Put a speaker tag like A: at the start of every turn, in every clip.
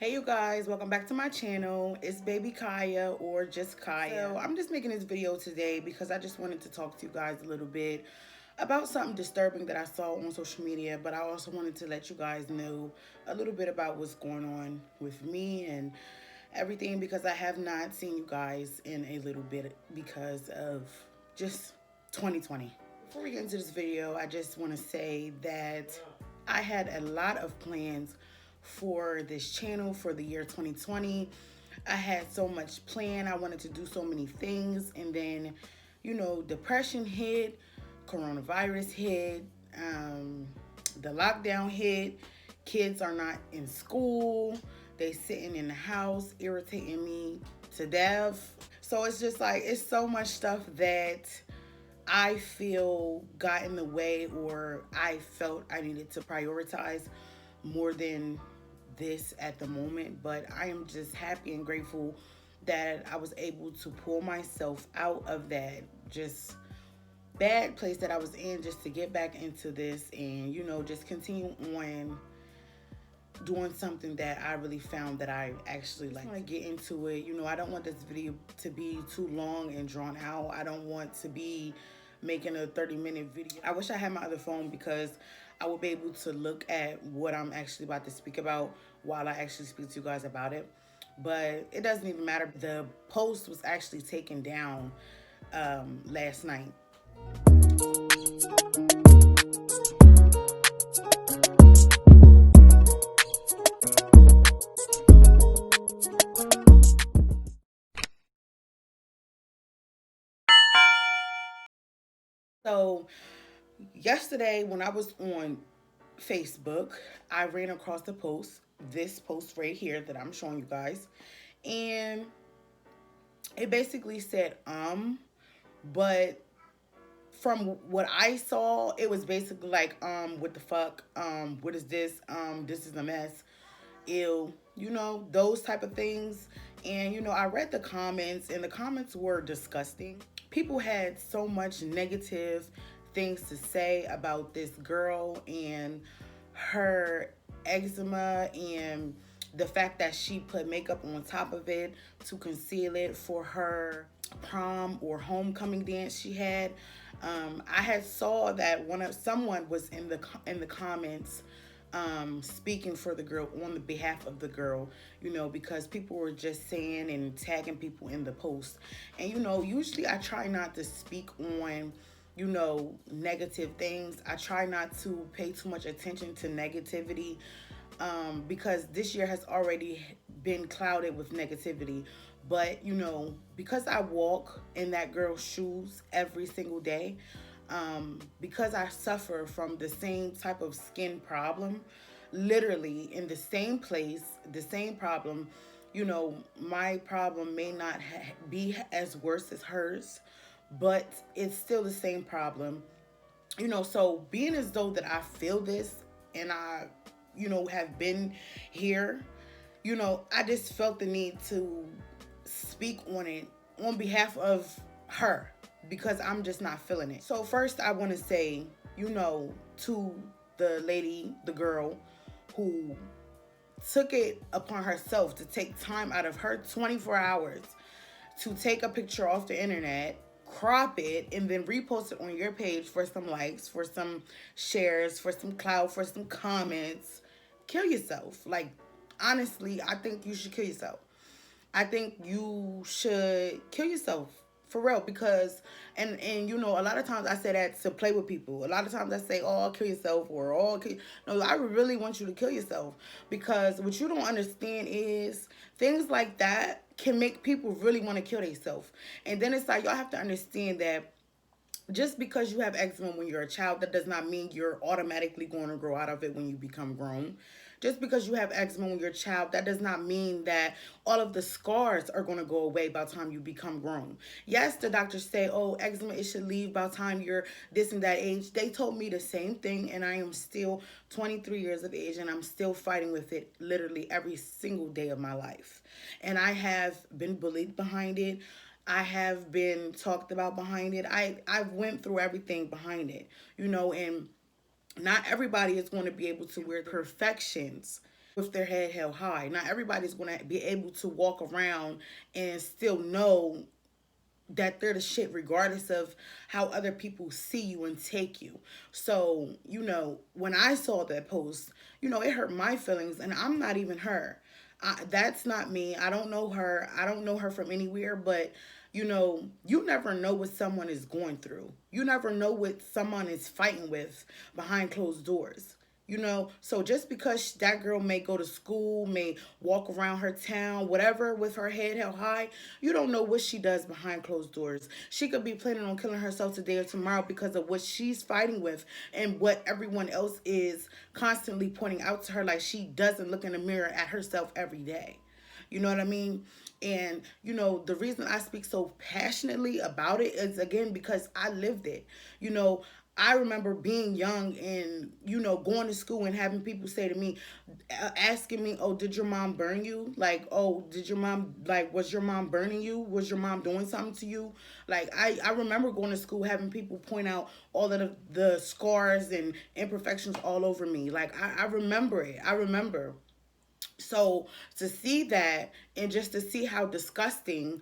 A: Hey you guys, welcome back to my channel. It's baby Kaya or just Kaya. So I'm just making this video today because I just wanted to talk to you guys a little bit about something disturbing that I saw on social media, but I also wanted to let you guys know a little bit about what's going on with me and everything because I have not seen you guys in a little bit because of just 2020. Before we get into this video, I just want to say that I had a lot of plans for this channel for the year 2020. I had so much planned. I wanted to do so many things. And then, depression hit, coronavirus hit, the lockdown hit. Kids are not in school. They sitting in the house, irritating me to death. So it's just like, it's so much stuff that I feel got in the way, or I felt I needed to prioritize more than this at the moment. But I am just happy and grateful that I was able to pull myself out of that just bad place that I was in, just to get back into this and, just continue on doing something that I really found that I actually like. I want to get into it. I don't want this video to be too long and drawn out. I don't want to be making a 30-minute video. I wish I had my other phone because I would be able to look at what I'm actually about to speak about while I actually speak to you guys about it. But it doesn't even matter. The post was actually taken down last night. So yesterday when I was on Facebook, I ran across the post, this post right here that I'm showing you guys. And it basically said, but from what I saw, it was basically like, what the fuck? What is this? This is a mess. Ew, those type of things. And, I read the comments, and the comments were disgusting. People had so much negative things to say about this girl and her eczema, and the fact that she put makeup on top of it to conceal it for her prom or homecoming dance she had. I had saw that someone was in the comments, speaking for the girl, on the behalf of the girl, because people were just saying and tagging people in the post. And, usually I try not to speak on, negative things. I try not to pay too much attention to negativity, because this year has already been clouded with negativity. But, because I walk in that girl's shoes every single day, because I suffer from the same type of skin problem, literally in the same place, the same problem. My problem may not be as worse as hers, but it's still the same problem. So being as though that I feel this, and I, have been here, I just felt the need to speak on it on behalf of her, because I'm just not feeling it. So first I want to say, to the lady, the girl who took it upon herself to take time out of her 24 hours to take a picture off the internet, crop it, and then repost it on your page for some likes, for some shares, for some clout, for some comments. Kill yourself. Like, honestly, I think you should kill yourself. I think you should kill yourself for real, because and a lot of times I say that to play with people. A lot of times I say, "Oh, kill yourself," or "Oh, kill." No, I really want you to kill yourself, because what you don't understand is things like that can make people really want to kill themselves. And then it's like, y'all have to understand that just because you have eczema when you're a child, that does not mean you're automatically going to grow out of it when you become grown. Just because you have eczema when you're a child, that does not mean that all of the scars are going to go away by the time you become grown. Yes, the doctors say, oh, eczema, it should leave by the time you're this and that age. They told me the same thing, and I am still 23 years of age, and I'm still fighting with it literally every single day of my life. And I have been bullied behind it. I have been talked about behind it. I've went through everything behind it, and not everybody is going to be able to wear perfections with their head held high. Not everybody's going to be able to walk around and still know that they're the shit regardless of how other people see you and take you. So, when I saw that post, it hurt my feelings, and I'm not even her. That's not me. I don't know her. I don't know her from anywhere, but you never know what someone is going through. You never know what someone is fighting with behind closed doors. So just because that girl may go to school, may walk around her town, whatever, with her head held high, you don't know what she does behind closed doors. She could be planning on killing herself today or tomorrow because of what she's fighting with and what everyone else is constantly pointing out to her, like she doesn't look in the mirror at herself every day. You know what I mean? And, the reason I speak so passionately about it is, again, because I lived it. I remember being young and, going to school and having people say to me, asking me, oh, did your mom burn you? Like, oh, was your mom burning you? Was your mom doing something to you? Like, I remember going to school having people point out all of the scars and imperfections all over me. Like, I remember it. I remember. So to see that and just to see how disgusting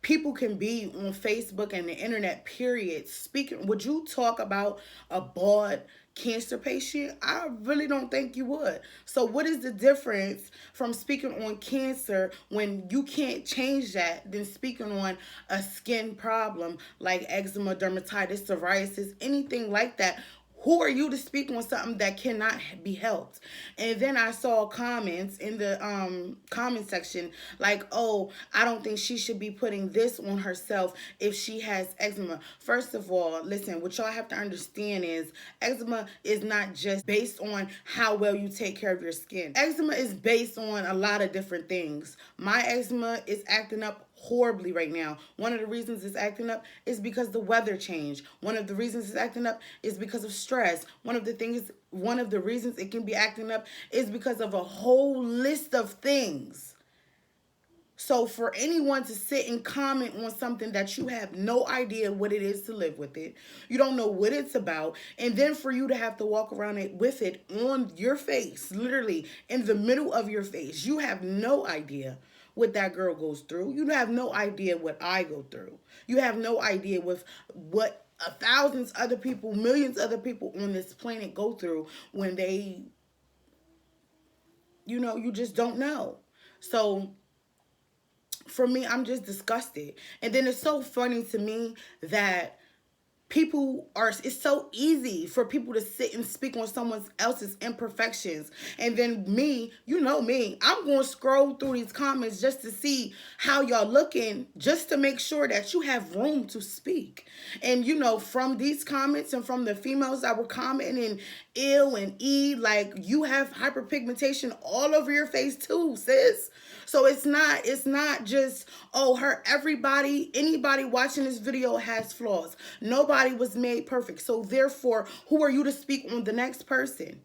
A: people can be on Facebook and the internet, period. Speaking, would you talk about a bald cancer patient? I really don't think you would. So what is the difference from speaking on cancer when you can't change that than speaking on a skin problem like eczema, dermatitis, psoriasis, anything like that? Who are you to speak on something that cannot be helped? And then I saw comments in the comment section like, oh, I don't think she should be putting this on herself if she has eczema. First of all, listen, what y'all have to understand is eczema is not just based on how well you take care of your skin. Eczema is based on a lot of different things. My eczema is acting up horribly right now. One of the reasons it's acting up is because the weather changed. One of the reasons it's acting up is because of stress. One of the reasons it can be acting up is because of a whole list of things. So for anyone to sit and comment on something that you have no idea what it is to live with it, you don't know what it's about, and then for you to have to walk around it with it on your face, literally in the middle of your face, you have no idea what that girl goes through. You have no idea what I go through. You have no idea with what thousands other people, millions other people on this planet go through when they, you just don't know. So for me, I'm just disgusted. And then it's so funny to me that it's so easy for people to sit and speak on someone else's imperfections. And then me, I'm going to scroll through these comments just to see how y'all looking, just to make sure that you have room to speak. And, from these comments and from the females that were commenting ill and like, you have hyperpigmentation all over your face too, sis. So it's not just, oh, anybody watching this video has flaws. Nobody was made perfect. So therefore, who are you to speak on the next person?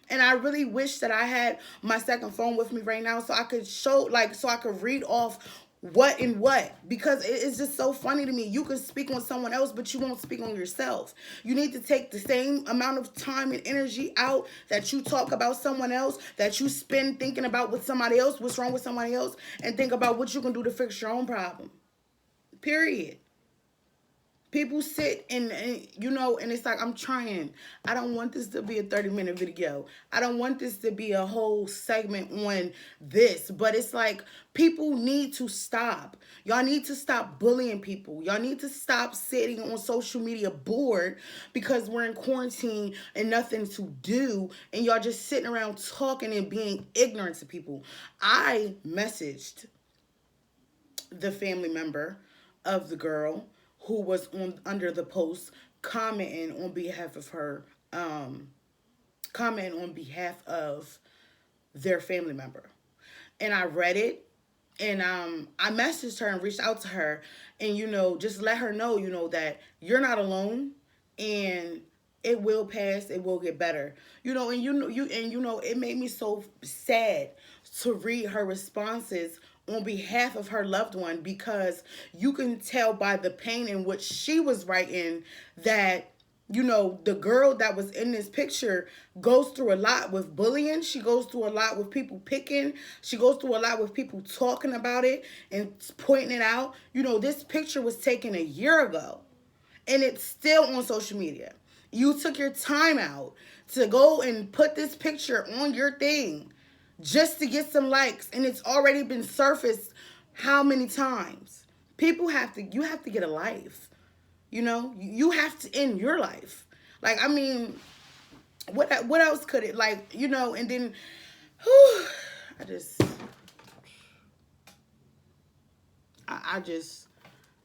A: And I really wish that I had my second phone with me right now so I could so I could read off what and what, because it's just so funny to me. You could speak on someone else, but you won't speak on yourself. You need to take the same amount of time and energy out that you talk about someone else, that you spend thinking about what's wrong with somebody else, and think about what you can do to fix your own problem. Period. People sit and it's like, I'm trying. I don't want this to be a 30-minute video. I don't want this to be a whole segment on this. But it's like, people need to stop. Y'all need to stop bullying people. Y'all need to stop sitting on social media bored because we're in quarantine and nothing to do. And y'all just sitting around talking and being ignorant to people. I messaged the family member of the girl who was under the post, commenting on behalf of her, commenting on behalf of their family member. And I read it, and I messaged her and reached out to her, and just let her know, that you're not alone, and it will pass, it will get better. It made me so sad to read her responses on behalf of her loved one, because you can tell by the pain in which she was writing that You know, the girl that was in this picture goes through a lot with bullying. She goes through a lot with people picking. She goes through a lot with people talking about it and pointing it out. You know, this picture was taken a year ago and it's still on social media. You took your time out to go and put this picture on your thing just to get some likes, and it's already been surfaced how many times? You have to get a life. You know, you have to end your life. Like, I mean, what else could it, like, you know? And then, whew, I just, I just,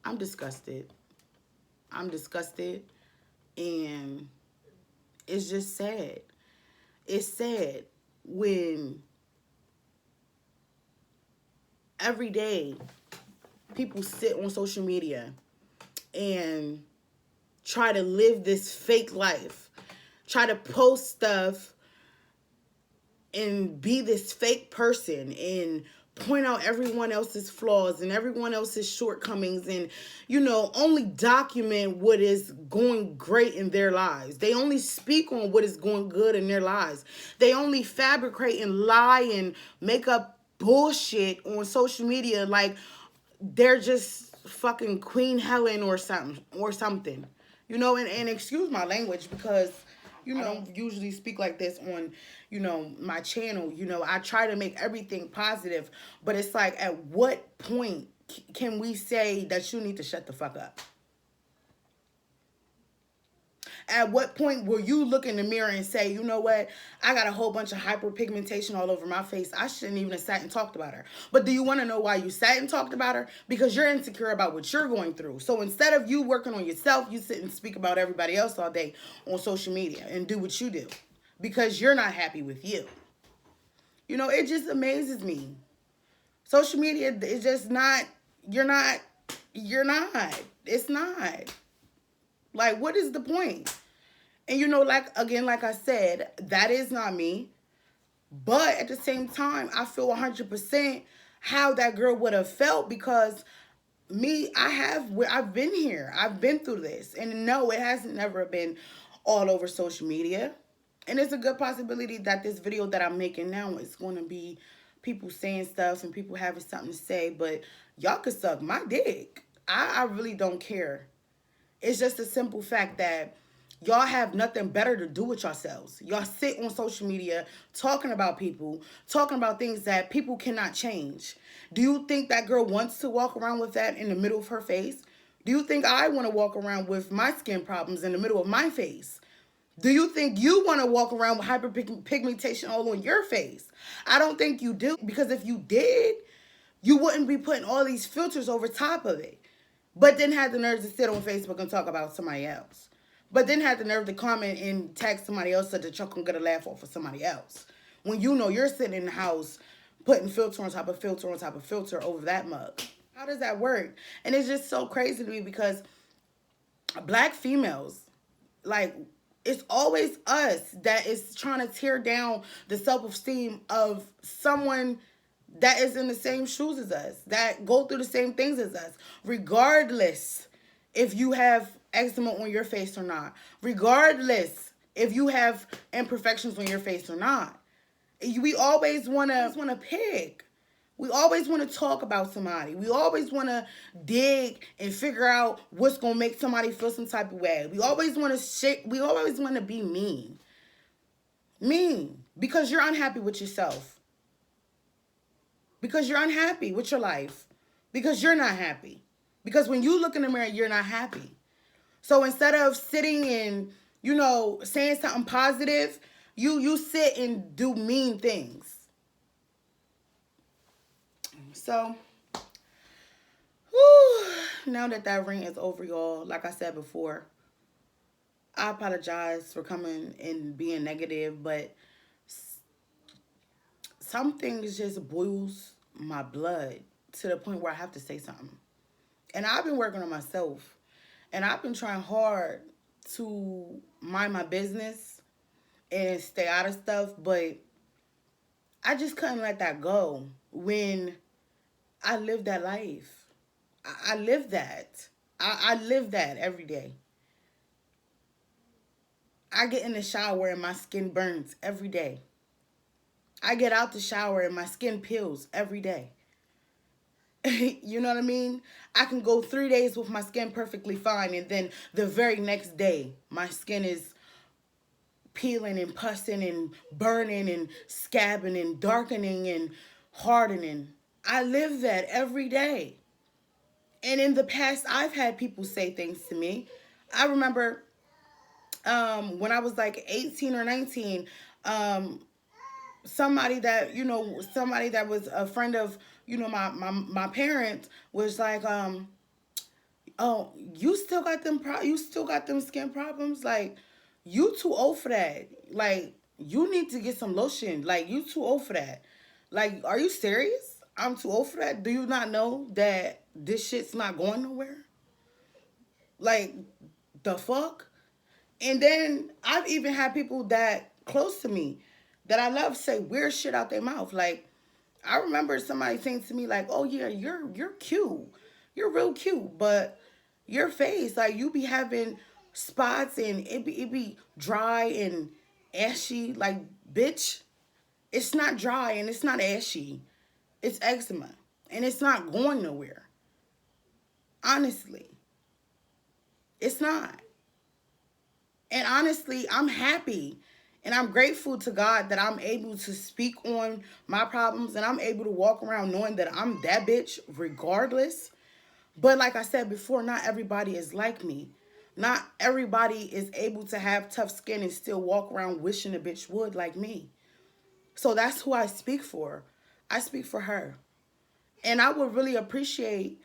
A: I'm disgusted. I'm disgusted, and it's just sad. It's sad when every day people sit on social media and try to live this fake life, try to post stuff and be this fake person and point out everyone else's flaws and everyone else's shortcomings, and, you know, only document what is going great in their lives. They only speak on what is going good in their lives. They only fabricate and lie and make up bullshit on social media like they're just fucking Queen Helen or something. You know, and excuse my language, because, you know, I don't usually speak like this on, you know, my channel. You know, I try to make everything positive, but it's like, at what point can we say that you need to shut the fuck up? At what point will you look in the mirror and say, you know what, I got a whole bunch of hyperpigmentation all over my face. I shouldn't even have sat and talked about her. But do you want to know why you sat and talked about her? Because you're insecure about what you're going through. So instead of you working on yourself, you sit and speak about everybody else all day on social media and do what you do because you're not happy with you. You know, it just amazes me. Social media is just not, it's not. Like, what is the point? And, you know, like, again, like I said, that is not me. But at the same time, I feel 100% how that girl would have felt, because I've been here. I've been through this. And no, it hasn't never been all over social media. And it's a good possibility that this video that I'm making now is going to be people saying stuff and people having something to say. But y'all could suck my dick. I really don't care. It's just a simple fact that y'all have nothing better to do with yourselves. Y'all sit on social media talking about people, talking about things that people cannot change. Do you think that girl wants to walk around with that in the middle of her face? Do you think I want to walk around with my skin problems in the middle of my face? Do you think you want to walk around with hyperpigmentation all on your face? I don't think you do, because if you did, you wouldn't be putting all these filters over top of it. But then had the nerve to sit on Facebook and talk about somebody else. But then had the nerve to comment and tag somebody else so that you can get a laugh off of somebody else. When you know you're sitting in the house putting filter on top of filter on top of filter over that mug. How does that work? And it's just so crazy to me, because black females, like, it's always us that is trying to tear down the self-esteem of someone that is in the same shoes as us, that go through the same things as us, regardless if you have eczema on your face or not, regardless if you have imperfections on your face or not. We always want to pick. We always want to talk about somebody. We always want to dig and figure out what's going to make somebody feel some type of way. We always want to be mean. Mean because you're unhappy with yourself. Because you're unhappy with your life. Because you're not happy. Because when you look in the mirror, you're not happy. So instead of sitting and, you know, saying something positive, you sit and do mean things. So, now that rant is over, y'all, like I said before, I apologize for coming and being negative, but some things just boils my blood to the point where I have to say something. And I've been working on myself, and I've been trying hard to mind my business and stay out of stuff, but I just couldn't let that go when I lived that life. I live that. I live that every day. I get in the shower and my skin burns every day. I get out the shower and my skin peels every day. You know what I mean? I can go 3 days with my skin perfectly fine, and then the very next day, my skin is peeling and pussing and burning and scabbing and darkening and hardening. I live that every day. And in the past, I've had people say things to me. I remember when I was like 18 or 19, somebody that, somebody that was a friend of, my parents was like, oh, you still got them skin problems? Like, you too old for that. Like, you need to get some lotion. Like, you too old for that. Like, are you serious? I'm too old for that. Do you not know that this shit's not going nowhere? Like, the fuck? And then I've even had people that close to me that I love say weird shit out their mouth. Like, I remember somebody saying to me like, "Oh yeah, you're cute. You're real cute, but your face, like, you be having spots and it be dry and ashy. Like, bitch, it's not dry and it's not ashy. It's eczema and it's not going nowhere. Honestly, it's not. And honestly, I'm happy and I'm grateful to God that I'm able to speak on my problems and I'm able to walk around knowing that I'm that bitch regardless. But like I said before, not everybody is like me. Not everybody is able to have tough skin and still walk around wishing a bitch would like me. So that's who I speak for. I speak for her. And I would really appreciate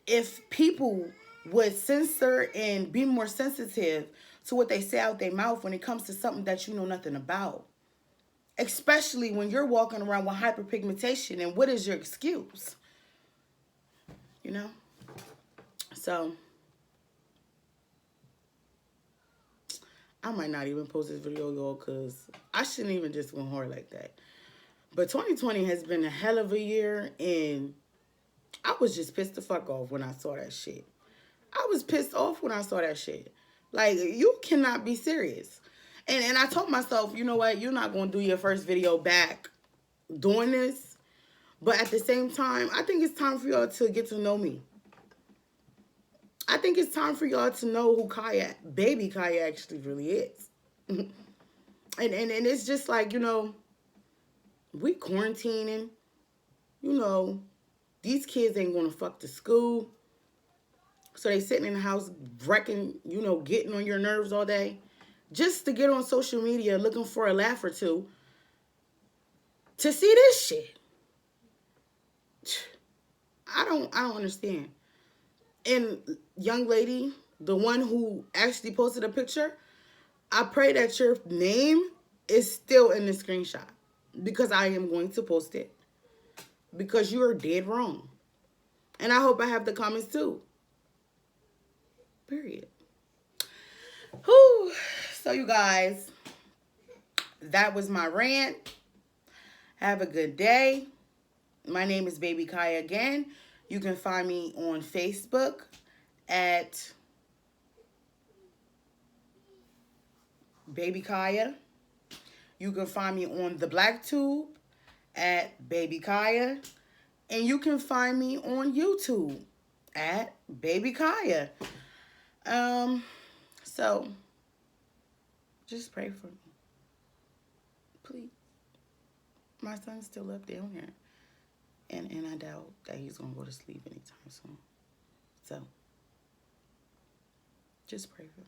A: if people would censor and be more sensitive to what they say out their mouth when it comes to something that you know nothing about. Especially when you're walking around with hyperpigmentation, and what is your excuse? You know? So, I might not even post this video, y'all, because I shouldn't even just went hard like that. But 2020 has been a hell of a year, and I was just pissed the fuck off when I saw that shit. I was pissed off when I saw that shit. Like, you cannot be serious. And I told myself, you know what? You're not going to do your first video back doing this. But at the same time, I think it's time for y'all to get to know me. I think it's time for y'all to know who Kaya, baby Kaya, actually really is. and it's just like, we quarantining. These kids ain't going to fuck to school. So they sitting in the house wrecking, getting on your nerves all day. Just to get on social media looking for a laugh or two. To see this shit. I don't understand. And young lady, the one who actually posted a picture, I pray that your name is still in the screenshot. Because I am going to post it. Because you are dead wrong. And I hope I have the comments too. Period. Whew. So you guys, that was my rant. Have a good day. My name is Baby Kaya again. You can find me on Facebook at Baby Kaya. You can find me on the BlackTube at Baby Kaya. And you can find me on YouTube at Baby Kaya. So just pray for me. Please. My son's still up down here. And I doubt that he's going to go to sleep anytime soon. So, just pray for me.